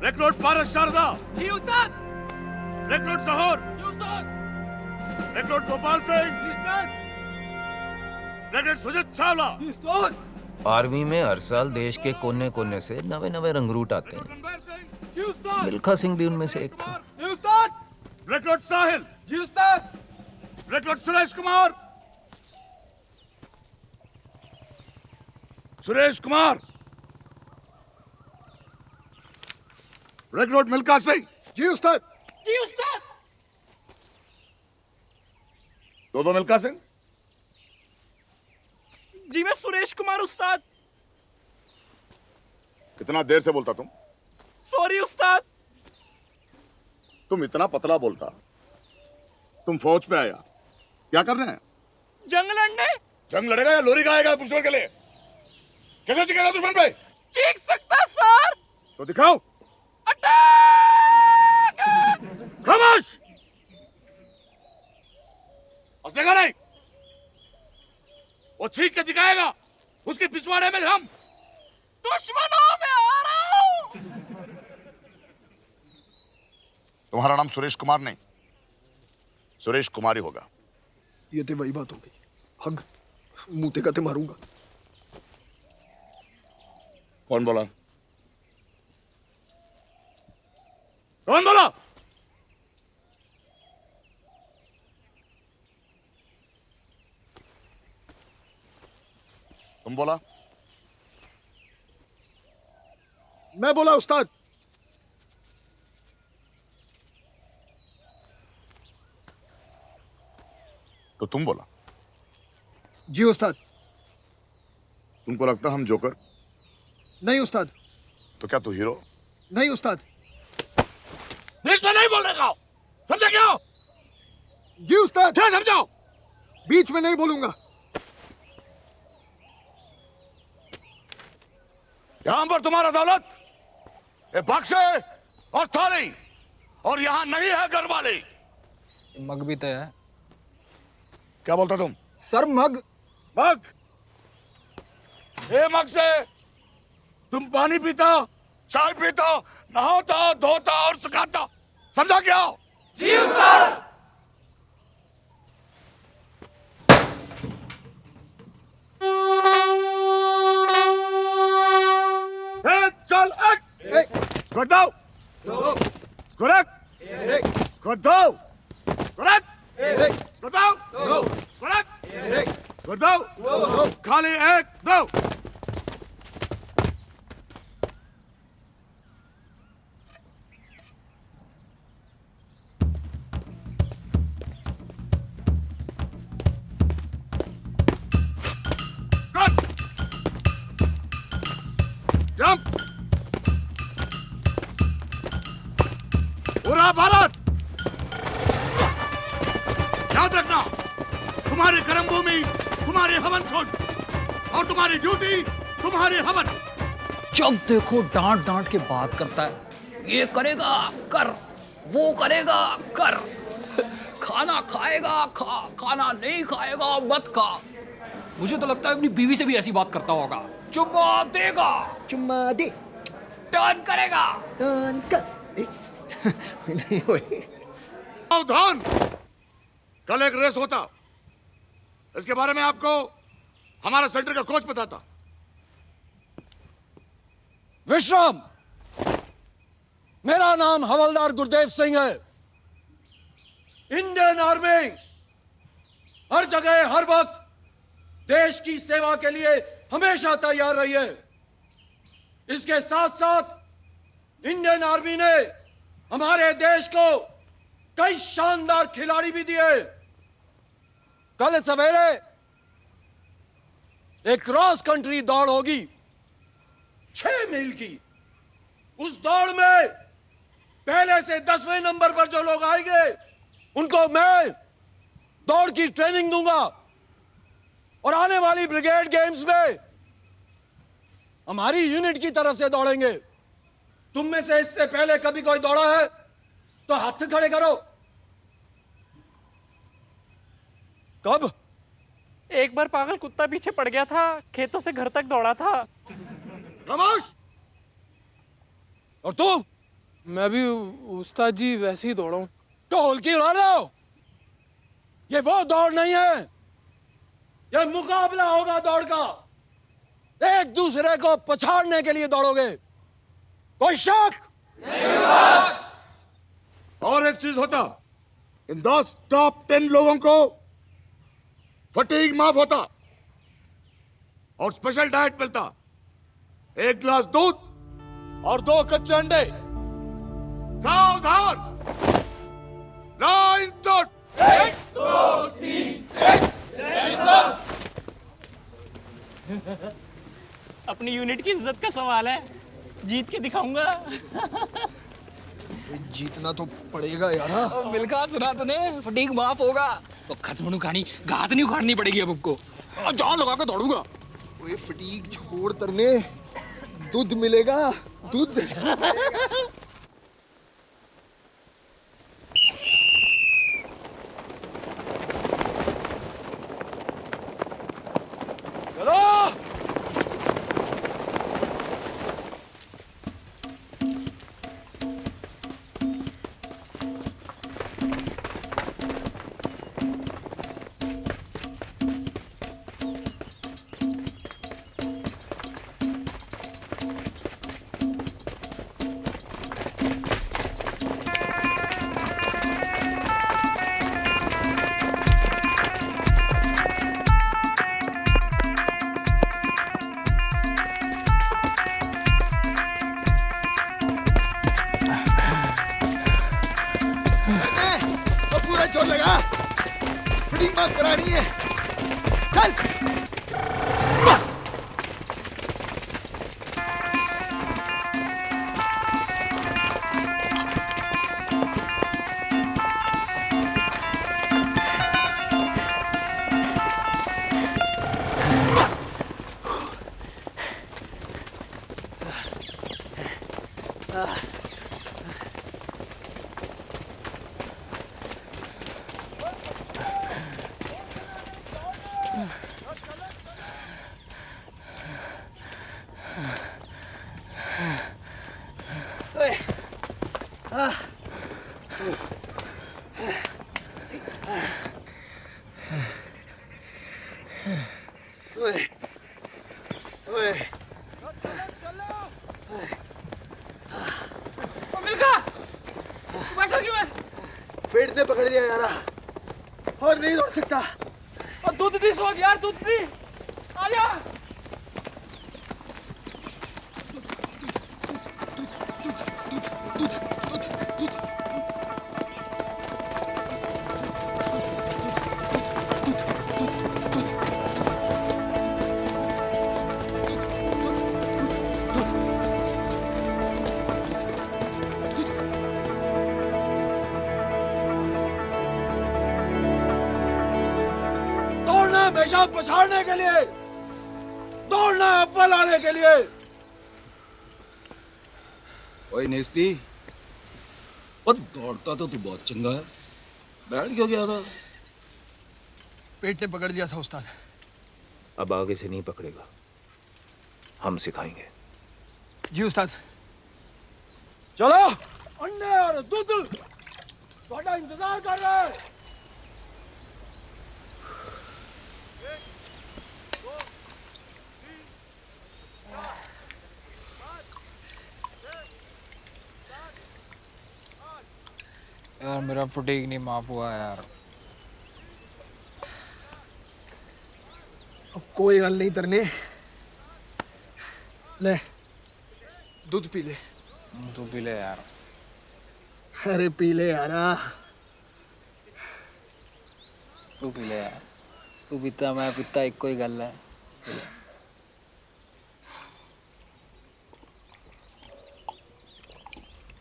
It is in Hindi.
रिक्रूट पारस शारदा। जी उस्ताद। रिक्रूट जहूर। जी उस्ताद। रिक्रूट गोपाल सिंह। जी उस्ताद। रिक्रूट सुजीत चावला। जी उस्ताद। आर्मी में हर साल देश के कोने कोने से नवे नवे रंगरूट आते हैं। रणबीर सिंह। जी उस्ताद। मिल्खा सिंह भी उनमें से एक था। जी उस्ताद। रिक्रूट साहिल। जी उस्ताद। रिक्रूट सुरेश कुमार। सुरेश कुमार। रिक्रूट मिल्खा सिंह। जी उस्ताद। जी उस्ताद। दो मिल्खा सिंह। जी मैं सुरेश कुमार उस्ताद। कितना देर से बोलता तुम? सॉरी उस्ताद। तुम इतना पतला बोलता। तुम फौज पे आया, क्या करना है? जंग लड़ने। जंग लड़ेगा या लोरी गाएगा दुश्मन के लिए? कैसे चीखेगा दुश्मन पे? चीख सकता सर। तो दिखाओ। अटैक! खामोश! हंसने का नहीं। वो चीख के दिखाएगा, उसके पिछवाड़े में हम। दुश्मनों में आ रहा हूं। तुम्हारा नाम सुरेश कुमार नहीं, सुरेश कुमार ही होगा। ये तो वही बात हो गई। हग मुंह ते मारूंगा। कौन बोला? कौन बोला? तुम बोला? मैं बोला उस्ताद। तो तुम बोला? जी उस्ताद। तुमको लगता हम जोकर? नहीं उस्ताद। तो क्या तू हीरो? नहीं उस्ताद। बीच में नहीं बोलने का, समझा क्या? जी उस्ताद। क्या समझाओ? बीच में नहीं बोलूंगा। यहां पर तुम्हारा दौलत, ये बक्से और थाली, और यहां नहीं है घर वाले। मग भी तो है क्या बोलता तुम? सर। मग मग? ए मग से तुम पानी पीता, चाय पीता, नहाता, धोता और सुखाता, समझा क्या? जी उस्ताद। चल स्क्वाड दो, स्क्वाड एक, स्क्वाड दो, स्क्वाड एक, स्क्वाड दो, स्क्वाड एक, स्क्वाड दो, खाली एक, दो। जंप! पूरा भारत याद रखना, तुम्हारी कर्म भूमि तुम्हारी हवन कुंड, और तुम्हारी ड्यूटी तुम्हारी हवन। जब देखो डांट डांट के बात करता है। ये करेगा कर, वो करेगा कर, खाना खाएगा खा, खाना नहीं खाएगा मत खा। मुझे तो लगता है अपनी बीवी से भी ऐसी बात करता होगा। चुम्मा देगा, चुम्मा दे। टर्न करेगा। टर्न कर। नहीं हुई। सावधान, कल एक रेस होता, इसके बारे में आपको हमारा सेंटर का कोच बताता। विश्राम। मेरा नाम हवलदार गुरदेव सिंह है। इंडियन आर्मी हर जगह हर वक्त देश की सेवा के लिए हमेशा तैयार रही है। इसके साथ साथ इंडियन आर्मी ने हमारे देश को कई शानदार खिलाड़ी भी दिए। कल सवेरे एक क्रॉस कंट्री दौड़ होगी 6 मील की। उस दौड़ में पहले से 10वें नंबर पर जो लोग आएंगे उनको मैं दौड़ की ट्रेनिंग दूंगा, और आने वाली ब्रिगेड गेम्स में हमारी यूनिट की तरफ से दौड़ेंगे। तुम में से इससे पहले कभी कोई दौड़ा है तो हाथ खड़े करो। कब? एक बार पागल कुत्ता पीछे पड़ गया था, खेतों से घर तक दौड़ा था। खामोश! और तू? मैं भी उस्ताद जी वैसे ही दौड़ा हूँ। ढोल की उड़ा रहे हो? ये वो दौड़ नहीं है, ये मुकाबला होगा दौड़ का। एक दूसरे को पछाड़ने के लिए दौड़ोगे, कोई शक? और एक चीज होता, इन 10 टॉप 10 लोगों को फटीग माफ होता और स्पेशल डाइट मिलता। 1 गिलास दूध और 2 कच्चे अंडे। सावधान, लाइन तो अपनी यूनिट की इज्जत का सवाल है, जीत के दिखाऊंगा। जीतना तो पड़ेगा यार। मिलका सुना तूने, फटीक माफ होगा तो खसमणु कहानी घास नहीं उखाड़नी पड़ेगी अब हमको। जान लगा के दौड़ूंगा। वो फटीक छोड़ तरने, दूध मिलेगा, दूध। चलो तो पूरा जोर लगा, फटीक माफ करानी है। चल। मिलका बैठो क्यों है? पेट ने पकड़ लिया यारा, और नहीं दौड़ सकता। और दूध दी सोच यार, दूध दी आ जा। दौड़ना है हमेशा पछाड़ने के लिए, दौड़ना है अव्वल आने के लिए। ओए नेस्ती, और दौड़ता तो तू बहुत चंगा है, बैठ क्यों गया था? पेट ने पकड़ लिया था उस्ताद। अब आगे से नहीं पकड़ेगा, हम सिखाएंगे। जी उस्ताद। चलो, अंडे और दूध थोड़ा इंतजार कर रहे हैं। यार मेरा फटीक नहीं माफ हुआ यार। अब कोई गल नहीं तरने, ले दूध पी ले। तू पी ले यार। अरे पी ले यारा। तू पी ले यार, तू पीता मैं पीता एक कोई गल है।